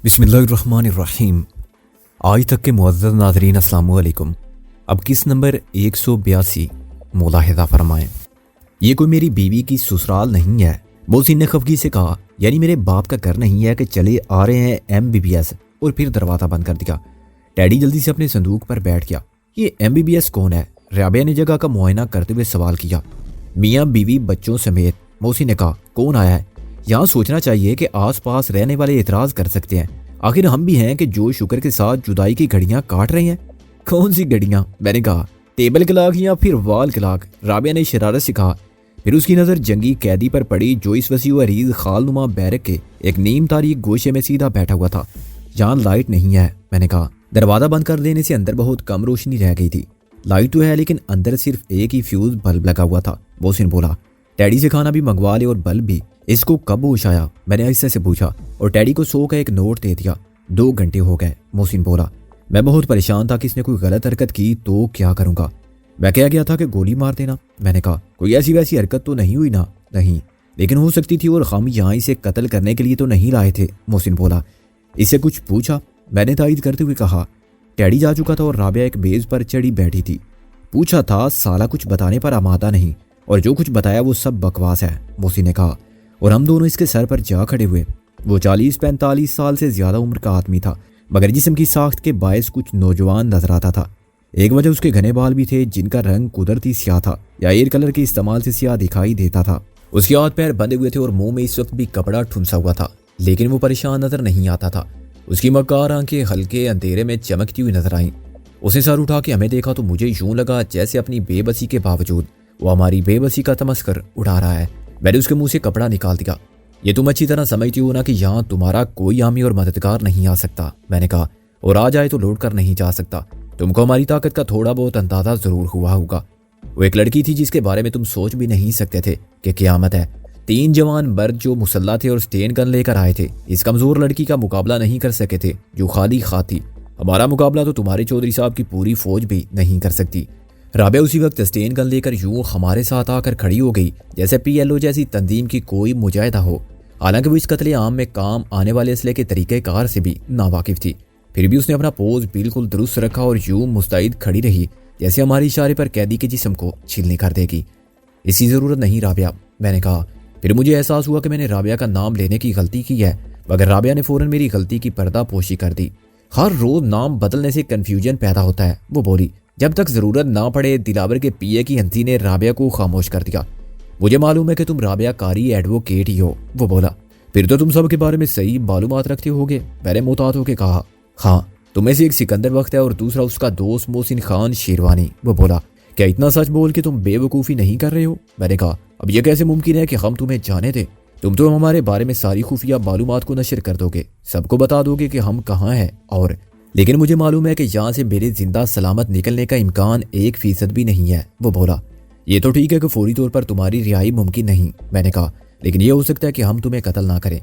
بسم اللہ الرحمن الرحیم۔ آج تک کے معزز ناظرین السلام علیکم۔ اب کس نمبر 182 ملاحظہ فرمائیں۔ یہ کوئی میری بیوی کی سسرال نہیں ہے، محسن نے خفگی سے کہا۔ یعنی میرے باپ کا گھر نہیں ہے کہ چلے آ رہے ہیں MBBS، اور پھر دروازہ بند کر دیا۔ ٹیڈی جلدی سے اپنے صندوق پر بیٹھ گیا۔ یہ MBBS کون ہے؟ رابعہ نے جگہ کا معائنہ کرتے ہوئے سوال کیا۔ میاں بیوی بچوں سمیت، محسن نے کہا۔ کون آیا ہے؟ یہاں سوچنا چاہیے کہ آس پاس رہنے والے اعتراض کر سکتے ہیں، آخر ہم بھی ہیں کہ جو شکر کے ساتھ جدائی کی گھڑیاں کاٹ رہے ہیں۔ کون سی گھڑیاں؟ میں نے کہا۔ ٹیبل کلاک یا پھر وال کلاک؟ رابعہ نے شرارت سے کہا۔ پھر اس کی نظر جنگی قیدی پر پڑی جو اس وسیع و عریض خال نما بیرک کے ایک نیم تاریک گوشے میں سیدھا بیٹھا ہوا تھا۔ یہاں لائٹ نہیں ہے، میں نے کہا۔ دروازہ بند کر دینے سے اندر بہت کم روشنی رہ گئی تھی۔ لائٹ تو ہے لیکن اندر صرف ایک ہی فیوز بلب لگا ہوا تھا، محسن بولا۔ ٹیڈی سے کھانا بھی منگوا لے اور بلب بھی۔ اس کو کب ہوش آیا؟ میں نے آہستہ سے پوچھا، اور ٹیڈی کو 100 کا ایک نوٹ دے دیا۔ 2 گھنٹے ہو گئے، محسن بولا۔ میں بہت پریشان تھا کہ اس نے کوئی غلط حرکت کی تو کیا کروں گا۔ میں کہہ گیا تھا کہ گولی مار دینا، میں نے کہا۔ کوئی ایسی ویسی حرکت تو نہیں ہوئی نا؟ نہیں، لیکن ہو سکتی تھی، اور ہم یہاں اسے قتل کرنے کے لیے تو نہیں لائے تھے، محسن بولا۔ اس سے کچھ پوچھا؟ میں نے تائید کرتے ہوئے کہا۔ ٹیڈی جا چکا تھا اور رابعہ ایک میز پر چڑھی بیٹھی تھی۔ پوچھا تھا، سالہ کچھ بتانے پر آمادہ نہیں، اور جو کچھ بتایا وہ سب بکواس ہے، محسن نے کہا، اور ہم دونوں اس کے سر پر جا کھڑے ہوئے۔ وہ 40-45 سال سے زیادہ عمر کا آدمی تھا، مگر جسم کی ساخت کے باعث کچھ نوجوان نظر آتا تھا۔ ایک وجہ اس کے گھنے بال بھی تھے جن کا رنگ قدرتی سیاہ تھا یا ایئر کلر کے استعمال سے سیاہ دکھائی دیتا تھا۔ اس کے ہاتھ پیر بندھے ہوئے تھے اور منہ میں اس وقت بھی کپڑا ٹھنسا ہوا تھا، لیکن وہ پریشان نظر نہیں آتا تھا۔ اس کی مکار آنکھیں ہلکے اندھیرے میں چمکتی ہوئی نظر آئیں۔ اس نے سر اٹھا کے ہمیں دیکھا تو مجھے یوں لگا جیسے اپنی بے بسی کے باوجود وہ ہماری بے بسی کا تمسخر اڑا رہا ہے۔ میں نے اس کے منہ سے کپڑا نکال دیا۔ یہ تم اچھی طرح سمجھتی ہو نا کہ یہاں تمہارا کوئی حامی اور مددگار نہیں آ سکتا، میں نے کہا، اور آ جائے تو لوٹ کر نہیں جا سکتا۔ تم کو ہماری طاقت کا تھوڑا بہت اندازہ ضرور ہوا ہوگا۔ وہ ایک لڑکی تھی جس کے بارے میں تم سوچ بھی نہیں سکتے تھے کہ قیامت ہے۔ 3 جوان مرد جو مسلح تھے اور سٹین گن لے کر آئے تھے، اس کمزور لڑکی کا مقابلہ نہیں کر سکے تھے جو خالی خواہ تھی۔ ہمارا مقابلہ تو تمہارے چودھری صاحب کی پوری فوج بھی نہیں کر سکتی۔ رابعہ اسی وقت سٹین گن لے کر یوں ہمارے ساتھ آ کر کھڑی ہو گئی جیسے PLO جیسی تنظیم کی کوئی مجاہدہ ہو، حالانکہ وہ اس قتل عام میں کام آنے والے اسلحے کے طریقہ کار سے بھی ناواقف تھی۔ پھر بھی اس نے اپنا پوز بالکل درست رکھا اور یوں مستعد کھڑی رہی جیسے ہماری اشارے پر قیدی کے جسم کو چھلنی کر دے گی۔ اس کی ضرورت نہیں رابعہ، میں نے کہا۔ پھر مجھے احساس ہوا کہ میں نے رابعہ کا نام لینے کی غلطی کی ہے، مگر رابعہ نے فوراً میری غلطی کی پردہ پوشی کر دی۔ ہر روز نام بدلنے سے کنفیوژن پیدا ہوتا ہے، وہ بولی۔ جب تک ضرورت نہ پڑے۔ دلاور کے PA کی ہنسی نے رابعہ کو خاموش کر دیا۔ مجھے معلوم ہے کہ تم رابعہ کاری ایڈوکیٹ ہی ہو، وہ بولا۔ پھر تو تم سب کے بارے میں صحیح معلومات رکھتے ہوگے، میں نے محتاط ہو کے کہا۔ ہاں، تم میں سے ایک سکندر وقت ہے اور دوسرا اس کا دوست محسن خان شیروانی، وہ بولا۔ کیا اتنا سچ بول کے تم بے وقوفی نہیں کر رہے ہو؟ میں نے کہا۔ اب یہ کیسے ممکن ہے کہ ہم تمہیں جانے دیں؟ تم تو ہمارے بارے میں ساری خفیہ معلومات کو نشر کر دو گے، سب کو بتا دو گے کہ ہم کہاں ہیں، اور لیکن مجھے معلوم ہے کہ یہاں سے میرے زندہ سلامت نکلنے کا امکان 1% بھی نہیں ہے، وہ بولا۔ یہ تو ٹھیک ہے کہ فوری طور پر تمہاری رہائی ممکن نہیں، میں نے کہا، لیکن یہ ہو سکتا ہے کہ ہم تمہیں قتل نہ کریں۔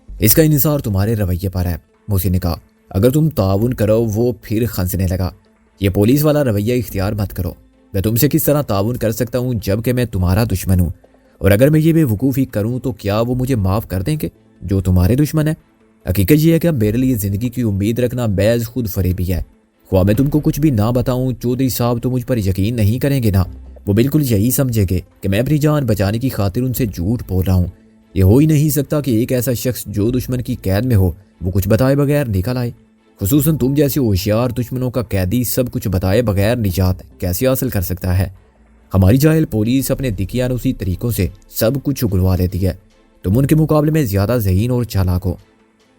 اس کا انحصار تمہارے رویے پر ہے، محسن نے کہا۔ اگر تم تعاون کرو، وہ پھر خنسنے لگا۔ یہ پولیس والا رویہ اختیار مت کرو۔ میں تم سے کس طرح تعاون کر سکتا ہوں جب کہ میں تمہارا دشمن ہوں؟ اور اگر میں یہ بے وقوفی کروں تو کیا وہ مجھے معاف کر دیں گے جو تمہارے دشمن ہیں؟ حقیقت یہ ہے کہ میرے لیے زندگی کی امید رکھنا محض خود فریبی ہے۔ خواہ میں تم کو کچھ بھی نہ بتاؤں، چودھری صاحب تو مجھ پر یقین نہیں کریں گے نا۔ وہ بالکل یہی سمجھے گے کہ میں اپنی جان بچانے کی خاطر ان سے جھوٹ بول رہا ہوں۔ یہ ہو ہی نہیں سکتا کہ ایک ایسا شخص جو دشمن کی قید میں ہو وہ کچھ بتائے بغیر نکل آئے، خصوصاً تم جیسے ہوشیار دشمنوں کا قیدی سب کچھ بتائے بغیر نجات کیسے حاصل کر سکتا ہے؟ ہماری جاہل پولیس اپنے دقیانوسی طریقوں سے سب کچھ اگلوا لیتی ہے۔ تم ان کے مقابلے میں زیادہ ذہین اور چالاک ہو۔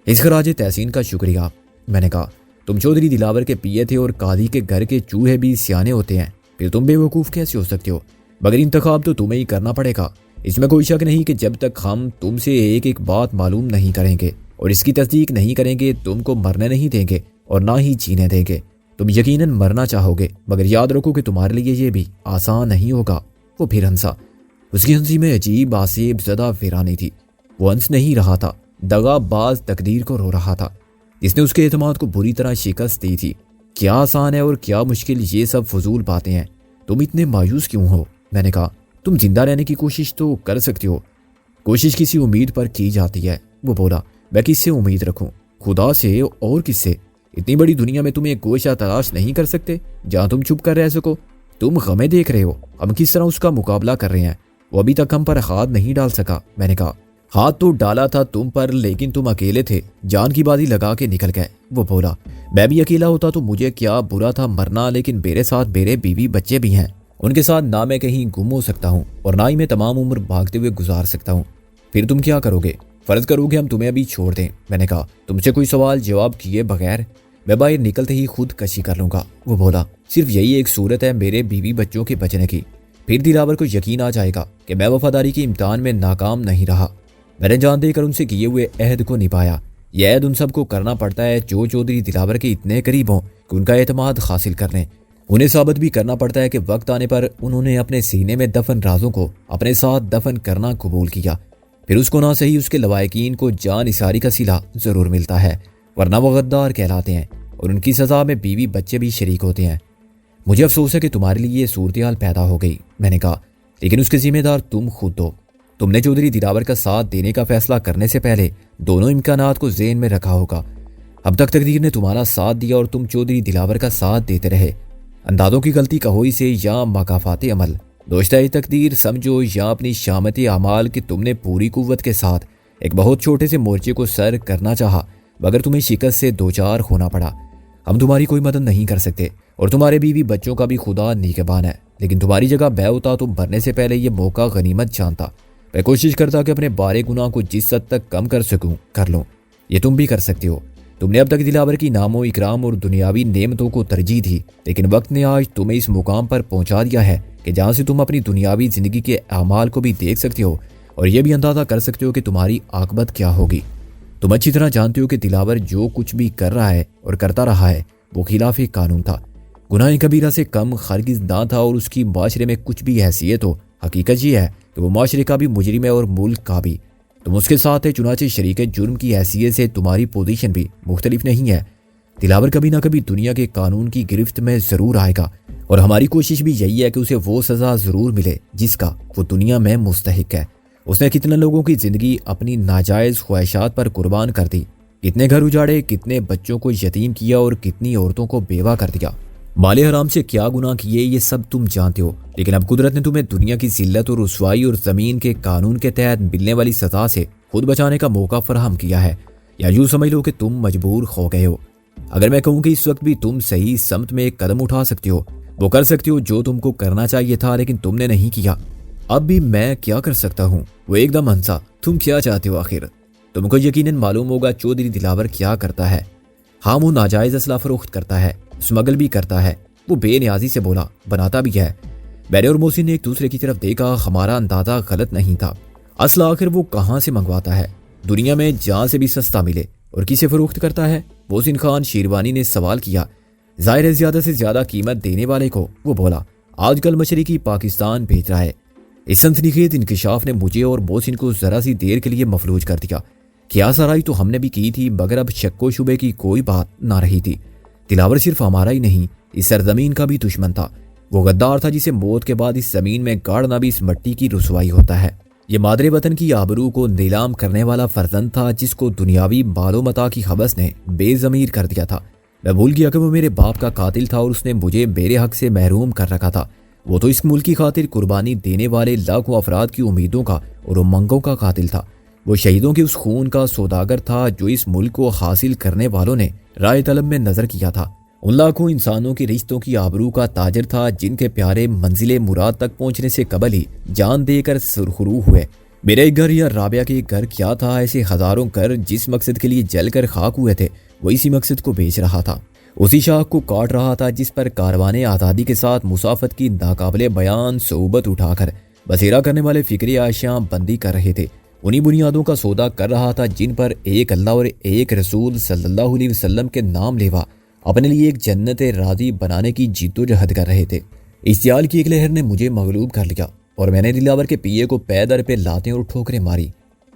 اس خراج تحسین کا شکریہ، میں نے کہا۔ تم چودھری دلاور کے PA تھے اور قاضی کے گھر کے چوہے بھی سیانے ہوتے ہیں، پھر تم بے وقوف کیسے ہو سکتے ہو؟ مگر انتخاب تو تمہیں ہی کرنا پڑے گا۔ اس میں کوئی شک نہیں کہ جب تک ہم تم سے ایک ایک بات معلوم نہیں کریں گے اور اس کی تصدیق نہیں کریں گے، تم کو مرنے نہیں دیں گے اور نہ ہی جینے دیں گے۔ تم یقیناً مرنا چاہو گے، مگر یاد رکھو کہ تمہارے لیے یہ بھی آسان نہیں ہوگا۔ وہ پھر ہنسا۔ اس کی ہنسی میں عجیب آسیب زدہ ویرانی تھی۔ وہ ہنس نہیں رہا تھا، دغا باز تقدیر کو رو رہا تھا جس نے اس کے اعتماد کو بری طرح شکست دی تھی۔ کیا آسان ہے اور کیا مشکل، یہ سب فضول باتیں ہیں۔ تم اتنے مایوس کیوں ہو؟ میں نے کہا۔ تم زندہ رہنے کی کوشش تو کر سکتے ہو۔ کوشش کسی امید پر کی جاتی ہے، وہ بولا۔ میں کس سے امید رکھوں؟ خدا سے اور کس سے؟ اتنی بڑی دنیا میں تم ایک گوشہ تلاش نہیں کر سکتے جہاں تم چھپ کر رہ سکو؟ تم غمیں دیکھ رہے ہو، ہم کس طرح اس کا مقابلہ کر رہے ہیں؟ وہ ابھی تک ہم پر ہاتھ نہیں ڈال سکا۔ میں نے کہا ہاتھ تو ڈالا تھا تم پر، لیکن تم اکیلے تھے، جان کی بازی لگا کے نکل گئے۔ وہ بولا میں بھی اکیلا ہوتا تو مجھے کیا برا تھا مرنا، لیکن میرے ساتھ میرے بیوی بچے بھی ہیں، ان کے ساتھ نہ میں کہیں گم ہو سکتا ہوں اور نہ ہی میں تمام عمر بھاگتے ہوئے گزار سکتا ہوں۔ پھر تم کیا کرو گے؟ فرض کرو گے ہم تمہیں ابھی چھوڑ دیں۔ میں نے کہا تم سے کوئی سوال جواب کیے بغیر میں باہر نکلتے ہی خود کشی کر لوں گا۔ وہ بولا صرف یہی ایک صورت ہے میرے بیوی بچوں کے بچنے کی، پھر دلاور کو یقین آ جائے گا کہ میں وفاداری کے امتحان میں ناکام نہیں رہا۔ میں نے جان دے کر ان سے کیے ہوئے عہد کو نبھایا۔ یہ عہد ان سب کو کرنا پڑتا ہے جو چودھری دلاور کے اتنے قریب ہوں کہ ان کا اعتماد حاصل کر لیں۔ انہیں ثابت بھی کرنا پڑتا ہے کہ وقت آنے پر انہوں نے اپنے سینے میں دفن رازوں کو اپنے ساتھ دفن کرنا قبول کیا، پھر اس کو نہ صحیح اس کے لوائقین کو جان اثاری کا صلہ ضرور ملتا ہے، ورنہ وہ غدار کہلاتے ہیں اور ان کی سزا میں بیوی بچے بھی شریک ہوتے ہیں۔ مجھے افسوس ہے کہ تمہارے لیے یہ صورتحال پیدا ہو گئی۔ میں نے کہا لیکن اس کے ذمہ دار تم خود ہو۔ تم نے چودھری دلاور کا ساتھ دینے کا فیصلہ کرنے سے پہلے دونوں امکانات کو ذہن میں رکھا ہوگا۔ اب تک تقدیر نے تمہارا ساتھ دیا اور تم چودھری دلاور کا ساتھ دیتے رہے، اندازوں کی غلطی کہوئی سے یا مکافات عمل، دوستہ تقدیر سمجھو یا اپنی شامت اعمال کہ تم نے پوری قوت کے ساتھ ایک بہت چھوٹے سے مورچے کو سر کرنا چاہا مگر تمہیں شکست سے دوچار ہونا پڑا۔ ہم تمہاری کوئی مدد نہیں کر سکتے اور تمہارے بیوی بچوں کا بھی خدا نگہبان ہے، لیکن تمہاری جگہ میں ہوتا تو مرنے سے پہلے یہ موقع غنیمت جانتا۔ میں کوشش کرتا کہ اپنے بارے گناہ کو جس حد تک کم کر سکوں کر لوں۔ یہ تم بھی کر سکتے ہو۔ تم نے اب تک دلاور کی نام و اکرام اور دنیاوی نعمتوں کو ترجیح دی، لیکن وقت نے آج تمہیں اس مقام پر پہنچا دیا ہے کہ جہاں سے تم اپنی دنیاوی زندگی کے اعمال کو بھی دیکھ سکتے ہو اور یہ بھی اندازہ کر سکتے ہو کہ تمہاری عاقبت کیا ہوگی۔ تم اچھی طرح جانتے ہو کہ دلاور جو کچھ بھی کر رہا ہے اور کرتا رہا ہے وہ خلاف قانون تھا، گناہ کبیرہ سے کم ہرگز نہ تھا، اور اس کی معاشرے میں کچھ بھی حیثیت ہو، حقیقت یہ ہے کہ وہ معاشرے کا بھی مجرم ہے اور ملک کا بھی۔ تم اس کے ساتھ ہے، چنانچہ شریک جرم کی حیثیت سے تمہاری پوزیشن بھی مختلف نہیں ہے۔ دلاور کبھی نہ کبھی دنیا کے قانون کی گرفت میں ضرور آئے گا اور ہماری کوشش بھی یہی ہے کہ اسے وہ سزا ضرور ملے جس کا وہ دنیا میں مستحق ہے۔ اس نے کتنے لوگوں کی زندگی اپنی ناجائز خواہشات پر قربان کر دی، کتنے گھر اجاڑے، کتنے بچوں کو یتیم کیا اور کتنی عورتوں کو بیوہ کر دیا۔ مال حرام سے کیا گناہ کیے یہ سب تم جانتے ہو، لیکن اب قدرت نے تمہیں دنیا کی ذلت اور رسوائی اور زمین کے قانون کے تحت ملنے والی سزا سے خود بچانے کا موقع فراہم کیا ہے، یا یوں سمجھ لو کہ تم مجبور ہو گئے ہو۔ اگر میں کہوں کہ اس وقت بھی تم صحیح سمت میں ایک قدم اٹھا سکتے ہو، وہ کر سکتے ہو جو تم کو کرنا چاہیے تھا لیکن تم نے نہیں کیا۔ اب بھی میں کیا کر سکتا ہوں؟ وہ ایک دم ہنسا۔ تم کیا چاہتے ہو آخر؟ تم کو یقیناً معلوم ہوگا چودھری دلاور کیا کرتا ہے۔ ہاں وہ ناجائز اسلحہ فروخت کرتا ہے، اسمگل بھی کرتا ہے۔ وہ بے نیازی سے بولا، بناتا بھی ہے۔ میں نے اور محسن نے ایک دوسرے کی طرف دیکھا، ہمارا اندازہ غلط نہیں تھا۔ اسلحہ آخر وہ کہاں سے منگواتا ہے؟ دنیا میں جہاں سے بھی سستا ملے، اور کسے فروخت کرتا ہے؟ محسن خان شیروانی نے سوال کیا۔ ظاہر ہے زیادہ سے زیادہ قیمت دینے والے کو۔ وہ بولا آج کل مشرقی پاکستان بھیج رہا ہے۔ اس سنسنی خیز انکشاف نے مجھے اور محسن کو ذرا سی دیر کے لیے مفلوج کر دیا۔ کیا سرائی تو ہم نے بھی کی تھی، مگر اب شک و شبے کی کوئی بات نہ رہی تھی۔ دلاور صرف ہمارا ہی نہیں، اس سرزمین کا بھی دشمن تھا۔ وہ غدار تھا جسے موت کے بعد اس زمین میں گاڑنا بھی اس مٹی کی رسوائی ہوتا ہے۔ یہ مادر وطن کی آبرو کو نیلام کرنے والا فرزند تھا جس کو دنیاوی مال و متاع کی ہوس نے بے ضمیر کر دیا تھا۔ میں بھول گیا کہ وہ میرے باپ کا قاتل تھا اور اس نے مجھے میرے حق سے محروم کر رکھا تھا۔ وہ تو اس ملک کی خاطر قربانی دینے والے لاکھوں افراد کی امیدوں کا اور امنگوں کا قاتل تھا۔ وہ شہیدوں کے اس خون کا سوداگر تھا جو اس ملک کو حاصل کرنے والوں نے رائے طلب میں نظر کیا تھا۔ ان لاکھوں انسانوں کے رشتوں کی آبرو کا تاجر تھا جن کے پیارے منزل مراد تک پہنچنے سے قبل ہی جان دے کر سرخرو ہوئے۔ میرا ایک گھر یا رابعہ کے گھر کیا تھا؟ ایسے ہزاروں گھر جس مقصد کے لیے جل کر خاک ہوئے تھے وہ اسی مقصد کو بیچ رہا تھا، اسی شاخ کو کاٹ رہا تھا جس پر کاروان آزادی کے ساتھ مسافت کی ناقابل بیان صعوبت اٹھا کر بسیرا کرنے والے فکری عائشاں بندی کر رہے تھے۔ انہی بنیادوں کا سودا کر رہا تھا جن پر ایک اللہ اور ایک رسول صلی اللہ علیہ وسلم کے نام لیوا اپنے لیے ایک جنت راضی بنانے کی جد و جہد کر رہے تھے۔ استیال کی ایک لہر نے مجھے مغلوب کر لیا اور میں نے دلاور کے پیے کو پے در پہ لاتے اور ٹھوکریں ماری۔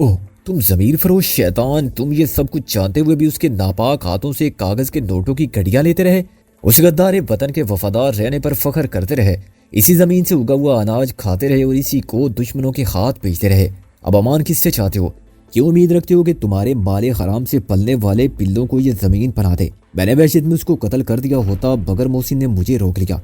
اوہ تم ضمیر فروش شیطان، تم یہ سب کچھ جانتے ہوئے بھی اس کے ناپاک ہاتھوں سے کاغذ کے نوٹوں کی گھڑیاں لیتے رہے، اس غدار وطن کے وفادار رہنے پر فخر کرتے رہے، اسی زمین سے اگا ہوا اناج کھاتے رہے اور اسی کو دشمنوں کے ہاتھ بیچتے رہے۔ اب امان کس سے چاہتے ہو؟ کیوں امید رکھتے ہو کہ تمہارے مال حرام سے پلنے والے پلوں کو یہ زمین بنا دے؟ میں نے وحشت میں اس کو قتل کر دیا ہوتا مگر محسن نے مجھے روک لیا۔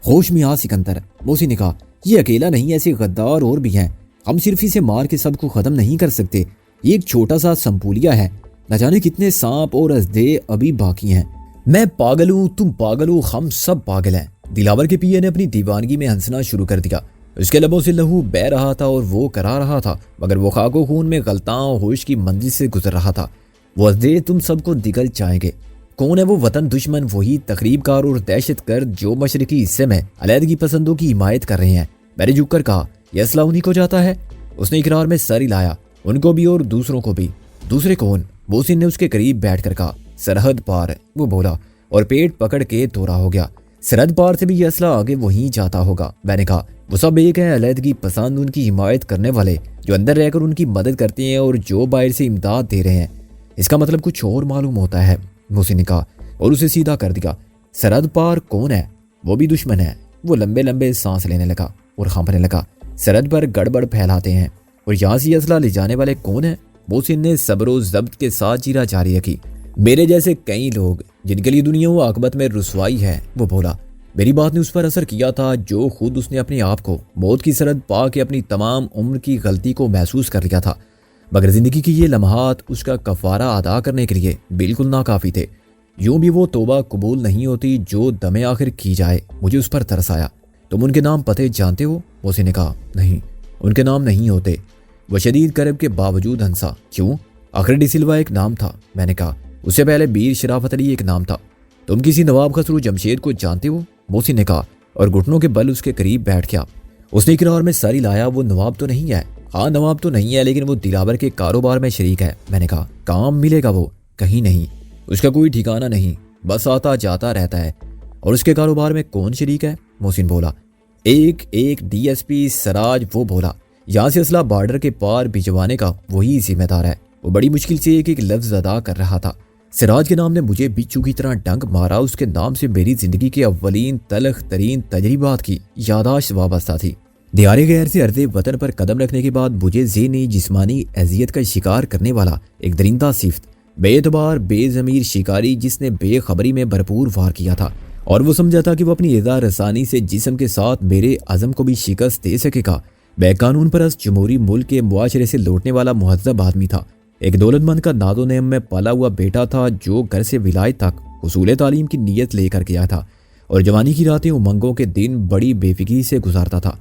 ہوش میں آ سکندر، محسن نے کہا، یہ اکیلا نہیں، ایسے غدار اور بھی ہیں، ہم صرف اسے مار کے سب کو ختم نہیں کر سکتے۔ یہ ایک چھوٹا سا سمپولیا ہے، نہ جانے کتنے سانپ اور ازدے ابھی باقی ہیں۔ میں پاگل ہوں، تم پاگل ہو، ہم سب پاگل ہیں۔ دلاور کے پیے نے اپنی دیوانگی میں ہنسنا شروع کر دیا۔ اس کے لبوں سے لہو بہہ رہا تھا اور وہ کرا رہا تھا، مگر وہ خاک و خون میں غلطاں ہوش کی منزل سے گزر رہا تھا۔ وہ ازدے تم سب کو نگل جائیں گے۔ کون ہے وہ وطن دشمن؟ وہی تخریب کار اور دہشت گرد جو مشرقی حصے میں علیحدگی پسندوں کی حمایت کر رہے ہیں۔ میں نے جھک کر کہا، یہ اسلحہ انہی کو جاتا ہے؟ اس نے اقرار میں سر ہلایا، ان کو بھی اور دوسروں کو بھی۔ دوسرے کون؟ محسن نے اس کے قریب بیٹھ کر کہا، سرحد پار، وہ بولا اور پیٹ پکڑ کے دورا ہو گیا۔ سرحد پار سے بھی یہ اسلحہ آگے وہیں جاتا ہوگا۔ میں نے کہا، وہ سب ایک ہیں، علیحدگی پسند، ان کی حمایت کرنے والے جو اندر رہ کر ان کی مدد کرتے ہیں اور جو باہر سے امداد دے رہے ہیں۔ اس کا مطلب کچھ اور معلوم ہوتا ہے، محسن نے کہا اور اسے سیدھا کر دیا۔ سرحد پار کون ہے؟ وہ بھی دشمن ہے۔ وہ لمبے لمبے سانس لینے لگا اور کھانپنے لگا۔ سرحد پر گڑبڑ پھیلاتے ہیں اور یہاں سے یہ اسلحہ لے جانے والے کون ہیں؟ محسن نے صبر و ضبط کے ساتھ چیرا جاری رکھی۔ میرے جیسے کئی لوگ جن کے لیے دنیا و عاقبت میں رسوائی ہے، وہ بولا۔ میری بات نے اس پر اثر کیا تھا جو خود اس نے اپنے آپ کو موت کی سرحد پا کے اپنی تمام عمر کی غلطی کو محسوس کر لیا تھا، مگر زندگی کی یہ لمحات اس کا کفارہ ادا کرنے کے لیے بالکل ناکافی تھے۔ یوں بھی وہ توبہ قبول نہیں ہوتی جو دم آخر کی جائے۔ مجھے اس پر ترس آیا۔ تم ان کے نام پتے جانتے ہو؟ محسن نے کہا، نہیں، ان کے نام نہیں ہوتے۔ وہ شدید کرب کے باوجود ہنسا۔ کیوں؟ آخر ڈی سلوا ایک نام تھا۔ میں نے کہا، اس سے پہلے بیر شرافت علی ایک نام تھا۔ تم کسی نواب خسرو جمشید کو جانتے ہو؟ محسن نے کہا اور گھٹنوں کے بل اس کے قریب بیٹھ گیا۔ اس نے اقرار میں ساری لایا، وہ نواب تو نہیں ہے۔ ہاں، نواب تو نہیں ہے، لیکن وہ دلاور کے کاروبار میں شریک ہے۔ میں نے کہا، کام ملے گا؟ وہ کہیں نہیں، اس کا کوئی ٹھکانہ نہیں، بس آتا جاتا رہتا ہے۔ اور اس کے کاروبار میں کون شریک ہے؟ محسن بولا، ایک ڈی ایس پی سراج۔ وہ بولا، یہاں سے اسلحہ بارڈر کے پار بھجوانے کا وہی ذمہ دار ہے۔ وہ بڑی مشکل سے ایک لفظ ادا کر رہا تھا۔ سراج کے نام نے مجھے بچھو کی طرح ڈنک مارا۔ اس کے نام سے میری زندگی کے اولین تلخ ترین تجربات کی یاداشت وابستہ تھی۔ دیار غیر سے ارض وطن پر قدم رکھنے کے بعد مجھے ذہنی جسمانی اذیت کا شکار کرنے والا ایک درندہ صفت، بے اعتبار بے ضمیر شکاری جس نے بے خبری میں بھرپور وار کیا تھا اور وہ سمجھا تھا کہ وہ اپنی اذا رسانی سے جسم کے ساتھ میرے عزم کو بھی شکست دے سکے گا، بے قانون پرست جمہوری ملک کے معاشرے سے لوٹنے والا مہذب آدمی تھا۔ ایک دولت مند کا ناد و نعم میں پالا ہوا بیٹا تھا جو گھر سے ولایت تک حصول تعلیم کی نیت لے کر گیا تھا اور جوانی کی راتیں امنگوں کے دن بڑی بے فکری سے گزارتا تھا۔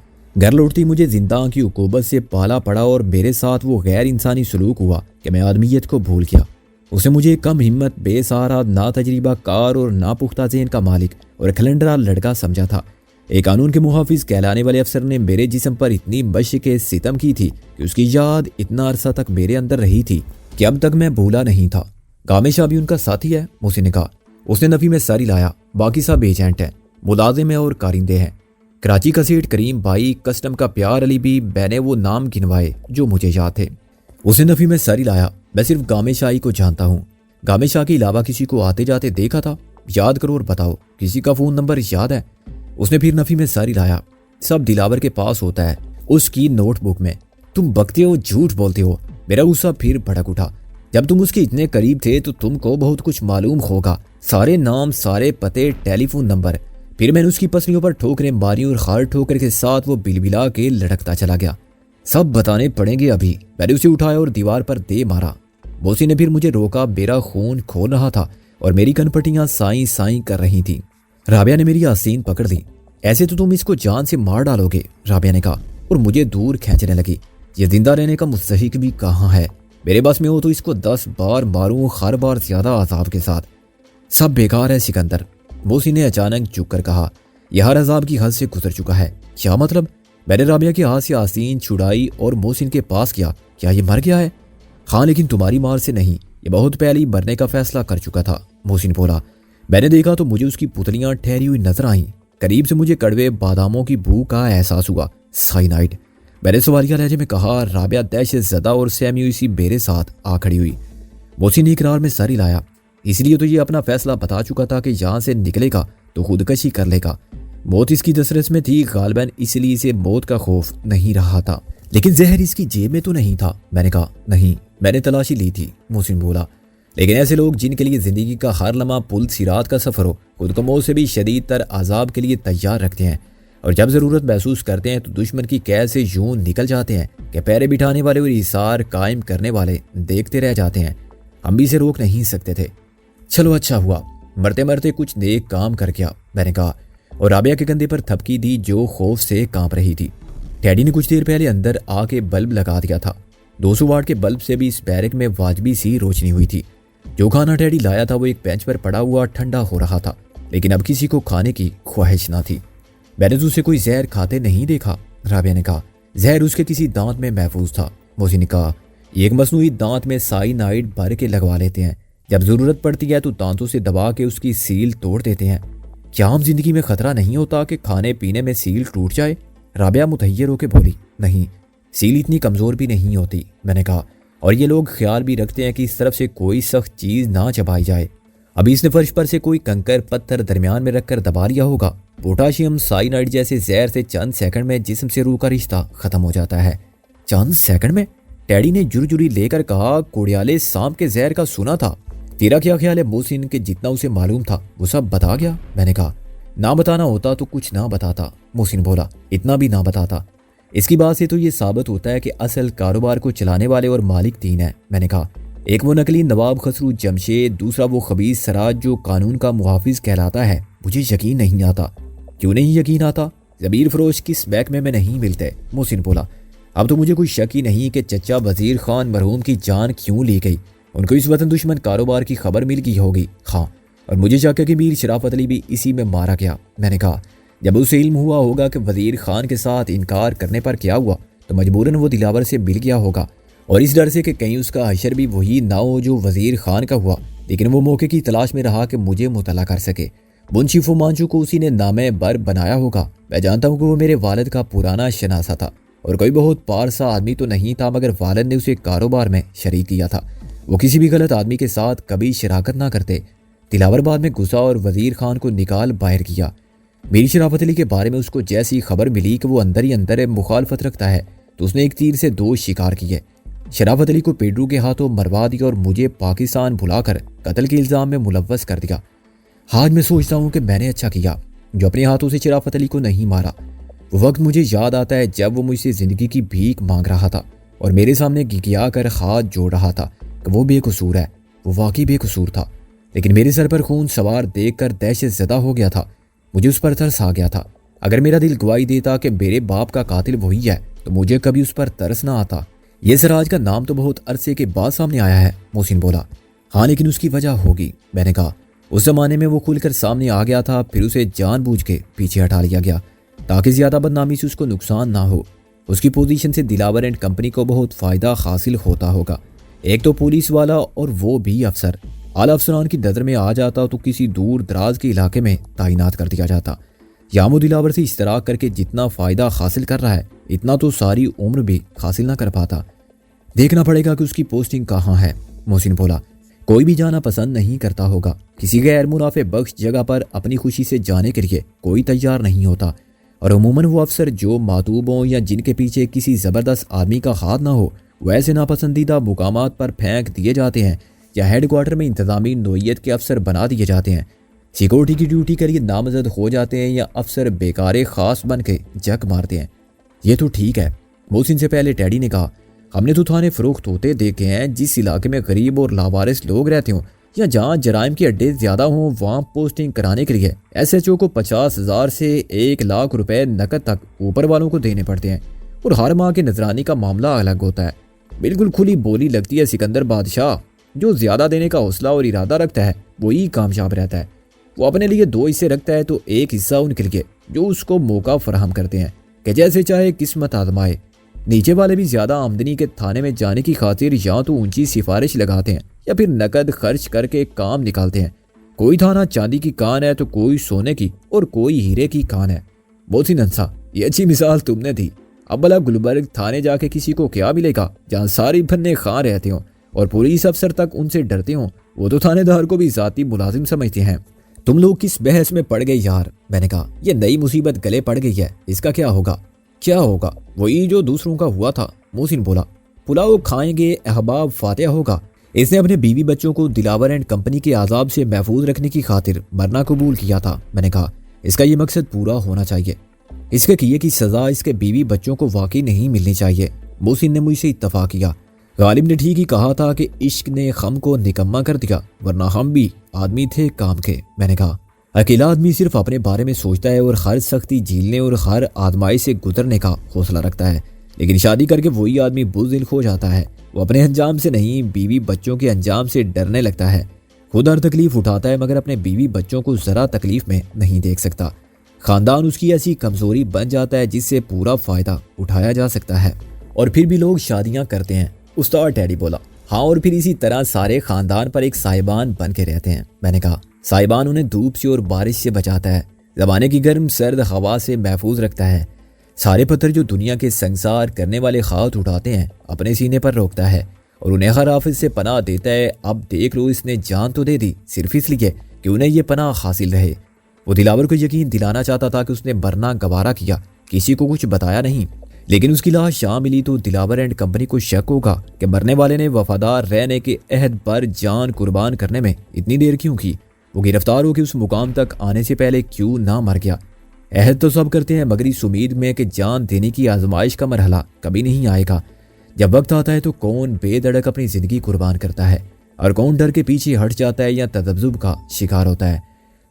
گھر لوٹتی مجھے زندہ کی عقوبت سے پالا پڑا اور میرے ساتھ وہ غیر انسانی سلوک ہوا کہ میں آدمیت کو بھول گیا۔ اسے مجھے کم ہمت، بے سہارا، نا تجربہ کار اور ناپختہ ذہن کا مالک اور کھلنڈرا لڑکا سمجھا تھا۔ ایک قانون کے محافظ کہلانے والے افسر نے میرے جسم پر اتنی مشق ستم کی تھی کہ اس کی یاد اتنا عرصہ تک میرے اندر رہی تھی کہ اب تک میں بھولا نہیں تھا۔ گامے شاہ بھی ان کا ساتھی ہے؟ محسن نے کہا۔ اس نے نفی میں ساری لایا، باقی سب ایجنٹ ہیں، ملازم ہیں اور کارندے ہیں۔ کراچی کا سیٹ کریم بھائی، کسٹم کا پیار علی بھی، میں نے وہ نام گنوائے جو مجھے یاد تھے۔ اس نے نفی میں ساری لایا، میں صرف گامے شاہی کو جانتا ہوں۔ گامے شاہ کے علاوہ کسی کو آتے جاتے دیکھا تھا؟ یاد کرو اور بتاؤ، کسی کا فون نمبر یاد ہے؟ اس نے پھر نفی میں ساری لایا، سب دلاور کے پاس ہوتا ہے، اس کی نوٹ بک میں۔ تم بکتے ہو، جھوٹ بولتے ہو۔ میرا غصہ پھر بھڑک اٹھا۔ جب تم اس کے اتنے قریب تھے تو تم کو بہت کچھ معلوم ہوگا، سارے نام، سارے پتے، ٹیلی فون نمبر۔ پھر میں نے اس کی پسلیوں پر ٹھوکریں ماری اور خار ٹھوکر کے ساتھ وہ بلبلا کے لڑکتا چلا گیا۔ سب بتانے پڑیں گے ابھی۔ میں نے اسے اٹھایا اور دیوار پر دے مارا۔ بوسی نے پھر مجھے روکا، میرا خون کھول رہا تھا اور میری کنپٹیاں سائیں سائیں کر رہی تھیں۔ رابعہ نے میری آستین پکڑ لی۔ ایسے تو تم اس کو جان سے مار ڈالو گے، رابعہ نے کہا اور مجھے دور کھینچنے لگی۔ یہ زندہ رہنے کا مستحق بھی کہاں ہے؟ میرے بس میں ہو تو اس کو 10 بار ماروں، ہر بار زیادہ عذاب کے ساتھ۔ سب بیکار ہے سکندر، بوسی نے اچانک جھک کر کہا۔ یہ ہر عذاب کی حد سے گزر چکا ہے۔ کیا مطلب؟ میں نے رابعہ کے ہاتھ سے آستین چھڑائی اور محسن کے پاس گیا۔ کیا یہ مر گیا ہے؟ ہاں، لیکن تمہاری مار سے نہیں، یہ بہت پہلے مرنے کا فیصلہ کر چکا تھا، محسن بولا۔ میں نے دیکھا تو مجھے اس کی پتلیاں ٹھہری ہوئی نظر آئیں۔ قریب سے مجھے کڑوے باداموں کی بو کا احساس ہوا۔ سائنائڈ، میں نے سوالیہ لہجے میں کہا۔ رابعہ دہشت زدہ اور سہمی ہوئی سی میرے ساتھ آ کھڑی ہوئی۔ محسن نے اقرار میں ساری لایا۔ اس لیے تو یہ اپنا فیصلہ بتا چکا تھا کہ یہاں سے نکلے گا تو خودکشی کر لے گا۔ موت اس کی دسترس میں تھی، غالباً اس لیے اسے موت کا خوف نہیں رہا تھا۔ لیکن زہر اس کی جیب میں تو نہیں تھا؟ میں نے کہا نہیں، میں نے تلاشی لی تھی، محسن بولا، لیکن ایسے لوگ جن کے لیے زندگی کا ہر لمحہ پل سیرات کا سفر ہو، خود کو موت سے بھی شدید تر عذاب کے لیے تیار رکھتے ہیں، اور جب ضرورت محسوس کرتے ہیں تو دشمن کی قید سے یوں نکل جاتے ہیں کہ پیرے بٹھانے والے اور ایثار قائم کرنے والے دیکھتے رہ جاتے ہیں۔ ہم بھی اسے روک نہیں سکتے تھے۔ چلو اچھا ہوا، مرتے مرتے کچھ نیک کام کر گیا، میں نے کہا، اور رابعہ کے کندھے پر تھپکی دی جو خوف سے کانپ رہی تھی۔ ٹیڈی نے کچھ دیر پہلے اندر آ کے بلب لگا دیا تھا۔ 200 واٹ کے بلب سے بھی اس بیرک میں واجبی سی روشنی ہوئی تھی۔ جو کھانا ٹیڈی لایا تھا وہ ایک بینچ پر پڑا ہوا ٹھنڈا ہو رہا تھا، لیکن اب کسی کو کھانے کی خواہش نہ تھی۔ میں نے اسے کوئی زہر کھاتے نہیں دیکھا، رابعہ نے کہا۔ زہر اس کے کسی دانت میں محفوظ تھا، محسن نے کہا۔ ایک مصنوعی دانت میں سائنائڈ بھر کے لگوا لیتے ہیں، جب ضرورت پڑتی ہے تو دانتوں سے دبا کے اس کی سیل توڑ دیتے ہیں۔ کیا عام زندگی میں خطرہ نہیں ہوتا کہ کھانے پینے میں سیل ٹوٹ جائے؟ رابعہ متحیر ہو کے بولی، نہیں، سیل اتنی کمزور بھی نہیں ہوتی، میں نے کہا، اور یہ لوگ خیال بھی رکھتے ہیں کہ اس طرف سے کوئی سخت چیز نہ چبائی جائے۔ ابھی اس نے فرش پر سے کوئی کنکر پتھر درمیان میں رکھ کر دبا لیا ہوگا۔ پوٹاشیم سائنائڈ جیسے زہر سے چند سیکنڈ میں جسم سے روح کا رشتہ ختم ہو جاتا ہے۔ چند سیکنڈ میں؟ ٹیڈی نے جرجری لے کر کہا، کوڑیالے سانپ کے زہر کا سنا تھا۔ تیرا کیا خیال ہے محسن کہ جتنا اسے معلوم تھا وہ سب بتا گیا؟ میں نے کہا۔ نہ بتانا ہوتا تو کچھ نہ بتاتا، محسن بولا، اتنا بھی نہ بتاتا۔ اس کی بات سے تو یہ ثابت ہوتا ہے کہ اصل کاروبار کو چلانے والے اور مالک 3 ہیں، میں نے کہا۔ ایک وہ نقلی نواب خسرو جمشید، دوسرا وہ خبیث سراج جو قانون کا محافظ کہلاتا ہے۔ مجھے یقین نہیں آتا۔ کیوں نہیں یقین آتا؟ ضمیر فروش کس محکمے میں نہیں ملتے، محسن بولا۔ اب تو مجھے کوئی شک ہی نہیں کہ چچا وزیر خان مرحوم کی جان کیوں لی گئی۔ ان کو اس وطن دشمن کاروبار کی خبر مل گئی ہوگی، ہاں، اور مجھے شک ہے کہ میر شرافت علی بھی اسی میں مارا گیا، میں نے کہا۔ جب اسے علم ہوا ہوگا کہ وزیر خان کے ساتھ انکار کرنے پر کیا ہوا تو مجبوراً وہ دلاور سے مل گیا ہوگا، اور اس ڈر سے کہ کہیں اس کا حشر بھی وہی نہ ہو جو وزیر خان کا ہوا، لیکن وہ موقع کی تلاش میں رہا کہ مجھے مطلع کر سکے۔ منشی فومانچو کو اسی نے نامے بر بنایا ہوگا۔ میں جانتا ہوں کہ وہ میرے والد کا پرانا شناسہ تھا اور کوئی بہت پارسا آدمی تو نہیں تھا، مگر والد نے اسے کاروبار میں شریک کیا تھا۔ وہ کسی بھی غلط آدمی کے ساتھ کبھی شراکت نہ کرتے۔ دلاور بعد میں گھسا اور وزیر خان کو نکال باہر کیا۔ میری شرافت علی کے بارے میں اس کو جیسی خبر ملی کہ وہ اندر ہی اندر مخالفت رکھتا ہے تو اس نے ایک تیر سے 2 شکار کیے۔ شرافت علی کو پیڈرو کے ہاتھوں مروا دیا اور مجھے پاکستان بھلا کر قتل کے الزام میں ملوث کر دیا۔ آج میں سوچتا ہوں کہ میں نے اچھا کیا جو اپنے ہاتھوں سے شرافت علی کو نہیں مارا۔ وہ وقت مجھے یاد آتا ہے جب وہ مجھ سے زندگی کی بھیک مانگ رہا تھا اور میرے سامنے گگیا کر ہاتھ جوڑ رہا تھا کہ وہ بے قصور ہے۔ وہ واقعی بے قصور تھا، لیکن میرے سر پر خون سوار دیکھ کر دہشت زدہ ہو گیا تھا۔ مجھے اس پر ترس آ گیا تھا۔ اگر میرا دل گواہی دیتا کہ میرے باپ کا قاتل وہی ہے تو مجھے کبھی اس پر ترس نہ آتا۔ یہ سراج کا نام تو بہت عرصے کے بعد سامنے آیا ہے، محسن بولا۔ ہاں، لیکن اس کی وجہ ہوگی، میں نے کہا۔ اس زمانے میں وہ کھل کر سامنے آ گیا تھا، پھر اسے جان بوجھ کے پیچھے ہٹا لیا گیا تاکہ زیادہ بدنامی سے اس کو نقصان نہ ہو۔ اس کی پوزیشن سے دلاور اینڈ کمپنی کو بہت فائدہ حاصل ہوتا ہوگا۔ ایک تو پولیس والا اور وہ بھی افسر۔ اعلیٰ افسران کی نظر میں آ جاتا تو کسی دور دراز کے علاقے میں تعینات کر دیا جاتا۔ یامو دلاور سے اشتراک کر کے جتنا فائدہ حاصل کر رہا ہے اتنا تو ساری عمر بھی حاصل نہ کر پاتا۔ دیکھنا پڑے گا کہ اس کی پوسٹنگ کہاں ہے، محسن بولا۔ کوئی بھی جانا پسند نہیں کرتا ہوگا۔ کسی غیر منافع بخش جگہ پر اپنی خوشی سے جانے کے لیے کوئی تیار نہیں ہوتا، اور عموماً وہ افسر جو معتوب ہوں یا جن کے پیچھے کسی زبردست آدمی کا ہاتھ نہ ہو وہ ایسے ناپسندیدہ مقامات پر پھینک دیے جاتے ہیں یا ہیڈ کوارٹر میں انتظامی نوعیت کے افسر بنا دیے جاتے ہیں، سیکورٹی کی ڈیوٹی کے لیے نامزد ہو جاتے ہیں یا افسر بیکار خاص بن کے جک مارتے ہیں۔ یہ تو ٹھیک ہے، محسن سے پہلے ٹیڈی نے کہا۔ ہم نے تو تھانے فروخت ہوتے دیکھے ہیں جس علاقے میں غریب اور لاوارث لوگ رہتے ہوں یا جہاں جرائم کے اڈے زیادہ ہوں، وہاں پوسٹنگ کرانے کے لیے ایس ایچ او کو 50,000 سے 1,00,000 روپے نقد تک اوپر والوں کو دینے پڑتے ہیں، اور ہر ماہ کے نذرانی کا معاملہ الگ ہوتا ہے۔ بالکل کھلی بولی لگتی ہے سکندر بادشاہ۔ جو زیادہ دینے کا حوصلہ اور ارادہ رکھتا ہے وہی کامیاب رہتا ہے۔ وہ اپنے لیے 2 حصے رکھتا ہے تو ایک حصہ ان کے لیے جو اس کو موقع فراہم کرتے ہیں کہ جیسے چاہے قسمت آزمائے۔ نیچے والے بھی زیادہ آمدنی کے تھانے میں جانے کی خاطر یا تو اونچی سفارش لگاتے ہیں یا پھر نقد خرچ کر کے کام نکالتے ہیں۔ کوئی تھانہ چاندی کی کان ہے تو کوئی سونے کی اور کوئی ہیرے کی کان ہے۔ محسن انصا، یہ اچھی مثال تم نے دی۔ اب بلا گلبرگ تھانے جا کے کسی کو کیا ملے گا جہاں ساری بھنے خان رہتے ہوں اور پولیس افسر تک ان سے ڈرتے ہوں؟ وہ تو تھانے دار کو بھی ذاتی ملازم سمجھتے ہیں۔ تم لوگ کس بحث میں پڑ گئے یار؟ میں نے کہا۔ یہ نئی مصیبت گلے پڑ گئی ہے، اس کا کیا ہوگا؟ کیا ہوگا؟ وہی جو دوسروں کا ہوا تھا، محسن بولا۔ پلاؤ کھائیں گے، احباب فاتحہ ہوگا۔ اس نے اپنے بیوی بچوں کو دلاور اینڈ کمپنی کے عذاب سے محفوظ رکھنے کی خاطر مرنا قبول کیا تھا۔ میں نے کہا اس کا یہ مقصد پورا ہونا چاہیے، اس کے کیے کی سزا اس کے بیوی بچوں کو واقعی نہیں ملنی چاہیے۔ محسن نے مجھ سے اتفاق کیا۔ غالب نے ٹھیک ہی کہا تھا کہ عشق نے خم کو نکما کر دیا، ورنہ ہم بھی آدمی تھے کام کے۔ میں نے کہا اکیلا آدمی صرف اپنے بارے میں سوچتا ہے اور ہر سختی جھیلنے اور ہر آزمائش سے گزرنے کا حوصلہ رکھتا ہے، لیکن شادی کر کے وہی آدمی بزدل ہو جاتا ہے۔ وہ اپنے انجام سے نہیں، بیوی بچوں کے انجام سے ڈرنے لگتا ہے۔ خود ہر تکلیف اٹھاتا ہے مگر اپنے بیوی بچوں کو ذرا تکلیف میں نہیں دیکھ سکتا۔ خاندان اس کی ایسی کمزوری بن جاتا ہے جس سے پورا فائدہ اٹھایا جا سکتا ہے، اور پھر بھی لوگ شادیاں کرتے ہیں۔ استاد ٹیڈی بولا۔ ہاں، اور پھر اسی طرح سارے خاندان پر ایک سائبان بن کے رہتے ہیں۔ میں نے کہا سائبان انہیں دھوپ سے اور بارش سے بچاتا ہے، زمانے کی گرم سرد ہوا سے محفوظ رکھتا ہے، سارے پتھر جو دنیا کے سنگسار کرنے والے خات اٹھاتے ہیں اپنے سینے پر روکتا ہے اور انہیں ہر آفت سے پناہ دیتا ہے۔ اب دیکھ لو، اس نے جان تو دے دی صرف اس لیے کہ انہیں یہ پناہ حاصل رہے۔ وہ دلاور کو یقین دلانا چاہتا تھا کہ اس نے مرنا گوارا کیا، کسی کو کچھ بتایا نہیں، لیکن اس کی لاش جہاں ملی تو دلاور اینڈ کمپنی کو شک ہوگا کہ مرنے والے نے وفادار رہنے کے عہد پر جان قربان کرنے میں اتنی دیر کیوں کی۔ وہ گرفتار ہو کے اس مقام تک آنے سے پہلے کیوں نہ مر گیا۔ عہد تو سب کرتے ہیں مگر اس امید میں کہ جان دینے کی آزمائش کا مرحلہ کبھی نہیں آئے گا۔ جب وقت آتا ہے تو کون بے دھڑک اپنی زندگی قربان کرتا ہے اور کون ڈر کے پیچھے ہٹ جاتا ہے یا تذبذب کا شکار ہوتا ہے۔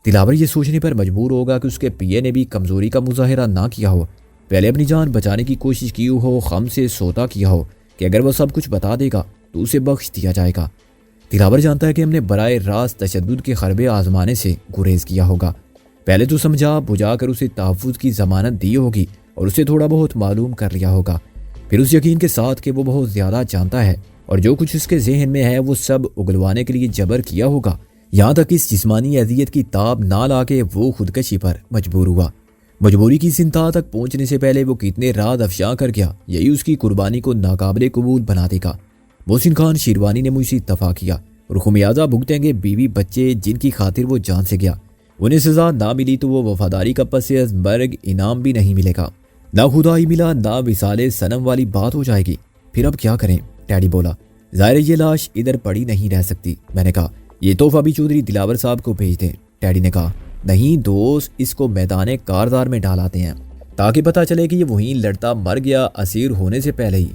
دلاور یہ سوچنے پر مجبور ہوگا کہ اس کے پی اے نے بھی کمزوری کا مظاہرہ نہ کیا ہو، پہلے اپنی جان بچانے کی کوشش کی ہو، غم سے سوتا کیا ہو کہ اگر وہ سب کچھ بتا دے گا تو اسے بخش دیا جائے گا۔ دلاور جانتا ہے کہ ہم نے برائے راست تشدد کے خربے آزمانے سے گریز کیا ہوگا، پہلے تو سمجھا بجھا کر اسے تحفظ کی ضمانت دی ہوگی اور اسے تھوڑا بہت معلوم کر لیا ہوگا، پھر اس یقین کے ساتھ کہ وہ بہت زیادہ جانتا ہے اور جو کچھ اس کے ذہن میں ہے وہ سب اگلوانے کے لیے جبر کیا ہوگا، یہاں تک اس جسمانی اذیت کی تاب نہ لا کے وہ خودکشی پر مجبور ہوا۔ مجبوری کی اس انتہا تک پہنچنے سے پہلے وہ کتنے راز افشاں کر گیا، یہی اس کی قربانی کو ناقابل قبول بنا دے گا۔ محسن خان شیروانی نے مجھ سے اتفاق کیا، اور خمیازہ بھگتیں گے بیوی بچے جن کی خاطر وہ جان سے گیا۔ انہیں سزا نہ ملی تو وہ وفاداری کا پس از مرگ انعام بھی نہیں ملے گا، نہ خدائی ملا نہ وصال صنم والی بات ہو جائے گی۔ پھر اب کیا کریں؟ ٹیڈی بولا۔ ظاہر یہ لاش ادھر پڑی نہیں رہ سکتی۔ میں نے کہا یہ تحفہ بھی چودھری دلاور صاحب کو بھیج دیں۔ ٹیڈی نے کہا نہیں دوست، اس کو میدان کاردار میں ڈالاتے ہیں تاکہ پتہ چلے کہ یہ وہیں لڑتا مر گیا اسیر ہونے سے پہلے ہی۔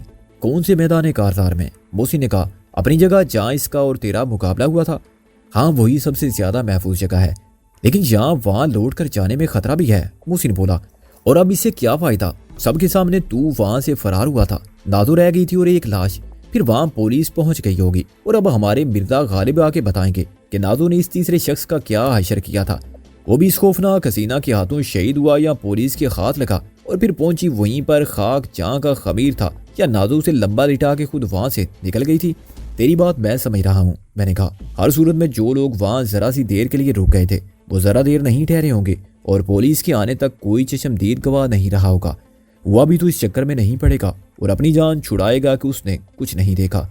کون سے میدان کاردار میں؟ محسن نے کہا اپنی جگہ جہاں اس کا اور تیرا مقابلہ ہوا تھا۔ ہاں وہی سب سے زیادہ محفوظ جگہ ہے، لیکن یہاں وہاں لوٹ کر جانے میں خطرہ بھی ہے۔ محسن بولا اور اب اس سے کیا فائدہ؟ سب کے سامنے تو وہاں سے فرار ہوا تھا، نازو رہ گئی تھی اور ایک لاش، پھر وہاں پولیس پہنچ گئی ہوگی اور اب ہمارے مرزا غالب آ کے بتائیں گے کہ نازو نے اس تیسرے شخص کا کیا حشر کیا تھا، وہ بھی اس خوفناک حسینہ کے ہاتھوں شہید ہوا یا پولیس کے ہاتھ لگا اور پھر پہنچی وہیں پر خاک جہاں کا خمیر تھا، یا نازو سے لمبا لٹا کے خود وہاں سے نکل گئی تھی۔ تیری بات میں سمجھ رہا ہوں، میں نے کہا ہر صورت میں جو لوگ وہاں ذرا سی دیر کے لیے رک گئے تھے وہ ذرا دیر نہیں ٹھہرے ہوں گے اور پولیس کے آنے تک کوئی چشمدید گواہ نہیں رہا ہوگا، وہ بھی تو اس چکر میں نہیں پڑے گا اور اپنی جان چھڑائے گا کہ اس نے کچھ نہیں دیکھا۔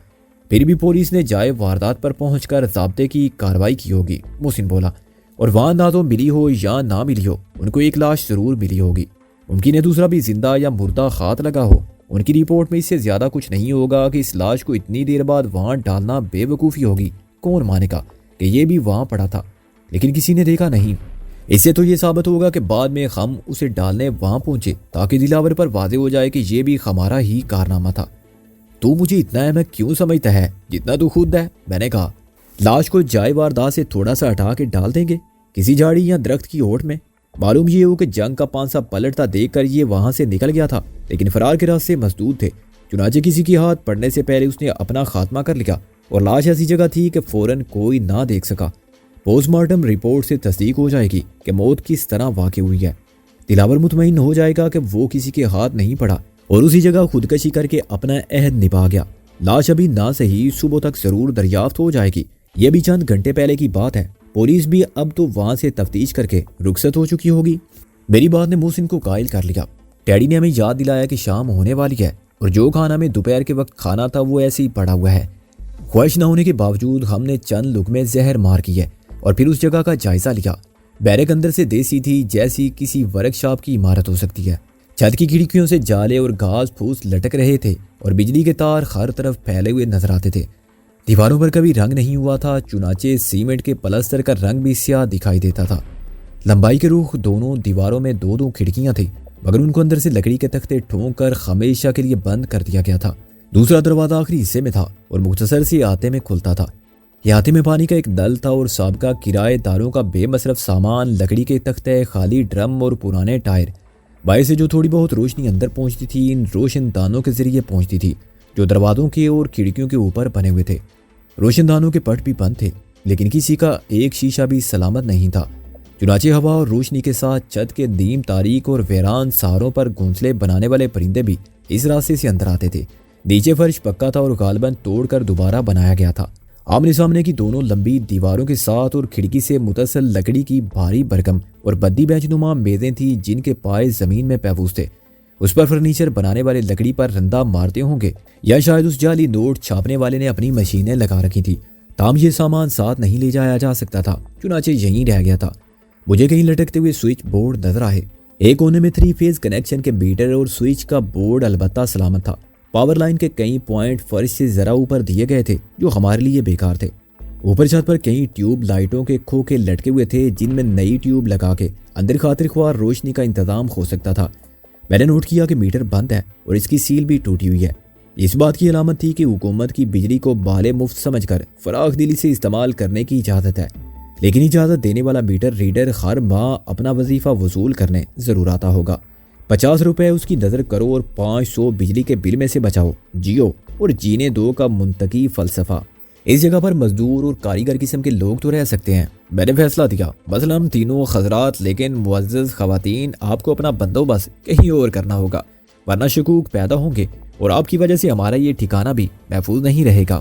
پھر بھی پولیس نے جائے واردات پر پہنچ کر ضابطے کی کارروائی کی ہوگی، محسن بولا، اور وہاں نہ تو ملی ہو یا نہ ملی ہو ان کو ایک لاش ضرور ملی ہوگی، ممکن ہے دوسرا بھی زندہ یا مردہ ہاتھ لگا ہو۔ ان کی رپورٹ میں اس سے زیادہ کچھ نہیں ہوگا کہ اس لاش کو اتنی دیر بعد وہاں ڈالنا بے وقوفی ہوگی۔ کون مانے گا کہ یہ بھی وہاں پڑا تھا لیکن کسی نے دیکھا نہیں؟ اس سے تو یہ ثابت ہوگا کہ بعد میں ہم اسے ڈالنے وہاں پہنچے تاکہ دلاور پر واضح ہو جائے کہ یہ بھی ہمارا ہی کارنامہ تھا۔ تو مجھے اتنا احمق کیوں سمجھتا ہے جتنا تو خود ہے؟ میں نے کہا لاش کو جائے واردات سے تھوڑا سا ہٹا کے ڈال دیں گے کسی جھاڑی یا درخت کی اوٹ میں، معلوم یہ ہو کہ جنگ کا پانسا پلٹتا دیکھ کر یہ وہاں سے نکل گیا تھا لیکن فرار کے راستے مسدود تھے، چنانچہ کسی کی ہاتھ پڑنے سے پہلے اس نے اپنا خاتمہ کر لیا اور لاش ایسی جگہ تھی کہ فوراً کوئی نہ دیکھ سکا۔ پوسٹ مارٹم رپورٹ سے تصدیق ہو جائے گی کہ موت کس طرح واقع ہوئی ہے، دلاور مطمئن ہو جائے گا کہ وہ کسی کے ہاتھ نہیں پڑا اور اسی جگہ خودکشی کر کے اپنا عہد نبھا گیا۔ لاش ابھی نہ صحیح صبح تک ضرور دریافت ہو جائے گی، یہ بھی چند گھنٹے پہلے کی بات ہے، پولیس بھی اب تو وہاں سے تفتیش کر کے رخصت ہو چکی ہوگی۔ میری بات نے محسن کو قائل کر لیا۔ ٹیڈی نے ہمیں یاد دلایا کہ شام ہونے والی ہے اور جو کھانا میں دوپہر کے وقت کھانا تھا وہ ایسے ہی پڑا ہوا ہے۔ خواہش نہ ہونے کے باوجود ہم نے چند لقمے زہر مار کیے اور پھر اس جگہ کا جائزہ لیا۔ بیرک اندر سے دیسی تھی جیسی کسی ورک شاپ کی عمارت ہو سکتی ہے، چھت کی کھڑکیوں سے جالے اور گھاس پھوس لٹک رہے تھے اور بجلی کے تار ہر طرف پھیلے ہوئے نظر آتے تھے۔ دیواروں پر کبھی رنگ نہیں ہوا تھا، چنانچہ سیمنٹ کے پلستر کا رنگ بھی سیاہ دکھائی دیتا تھا۔ لمبائی کے رخ دونوں دیواروں میں دو دو کھڑکیاں تھیں، مگر ان کو اندر سے لکڑی کے تختے ٹھونک کر ہمیشہ کے لیے بند کر دیا گیا تھا۔ دوسرا دروازہ آخری حصے میں تھا اور مختصر سی آتے میں کھلتا تھا۔ احاطے میں پانی کا ایک نل تھا اور سابقہ کرایہ داروں کا بے مصرف سامان، لکڑی کے تختے، خالی ڈرم اور پرانے ٹائر، باعث سے جو تھوڑی بہت روشنی اندر پہنچتی تھی ان روشن دانوں کے ذریعے پہنچتی تھی جو دروازوں کے اور کھڑکیوں کے اوپر بنے ہوئے تھے۔ روشن دانوں کے پٹ بھی بند تھے، لیکن کسی کا ایک شیشہ بھی سلامت نہیں تھا۔ چنانچہ ہوا اور روشنی کے ساتھ چھت کے دیم تاریک اور ویران سہاروں پر گھونسلے بنانے والے پرندے بھی اس راستے سے اندر آتے تھے۔ نیچے فرش پکا تھا اور غالباً توڑ کر دوبارہ بنایا گیا تھا۔ آمنے سامنے کی دونوں لمبی دیواروں کے ساتھ اور کھڑکی سے متصل لکڑی کی بھاری بھرکم اور بدی بینچ نما میزیں تھیں جن کے پائے زمین میں محفوظ تھے۔ اس پر فرنیچر بنانے والے لکڑی پر رندہ مارتے ہوں گے یا شاید اس جعلی نوٹ چھاپنے والے نے اپنی مشینیں لگا رکھی تھی تاہم یہ سامان ساتھ نہیں لے جایا جا سکتا تھا، چنانچہ یہیں رہ گیا تھا۔ مجھے کہیں لٹکتے ہوئے سوئچ بورڈ نظر آئے۔ ایک کونے میں 3 فیز کنیکشن کے میٹر اور سوئچ کا بورڈ البتہ سلامت تھا۔ پاور لائن کے کئی پوائنٹ فرش سے ذرا اوپر دیے گئے تھے جو ہمارے لیے بیکار تھے۔ اوپر چھت پر کئی ٹیوب لائٹوں کے کھوکھے لٹکے ہوئے تھے جن میں نئی ٹیوب لگا کے اندر خاطر خواہ روشنی کا انتظام ہو سکتا تھا۔ میں نے نوٹ کیا کہ میٹر بند ہے اور اس کی سیل بھی ٹوٹی ہوئی ہے۔ اس بات کی علامت تھی کہ حکومت کی بجلی کو بالے مفت سمجھ کر فراخ دلی سے استعمال کرنے کی اجازت ہے، لیکن اجازت دینے والا میٹر ریڈر ہر ماہ اپنا وظیفہ وصول کرنے ضرور آتا ہوگا۔ 50 روپے اس کی نظر کرو اور 500 بجلی کے بل میں سے بچاؤ، جیو اور جینے دو کا منطقی فلسفہ۔ اس جگہ پر مزدور اور کاریگر قسم کے لوگ تو رہ سکتے ہیں، میں نے فیصلہ دیا، مثلا ہم تینوں حضرات، لیکن معزز خواتین آپ کو اپنا بندوبست کہیں اور کرنا ہوگا، ورنہ شکوک پیدا ہوں گے اور آپ کی وجہ سے ہمارا یہ ٹھکانہ بھی محفوظ نہیں رہے گا۔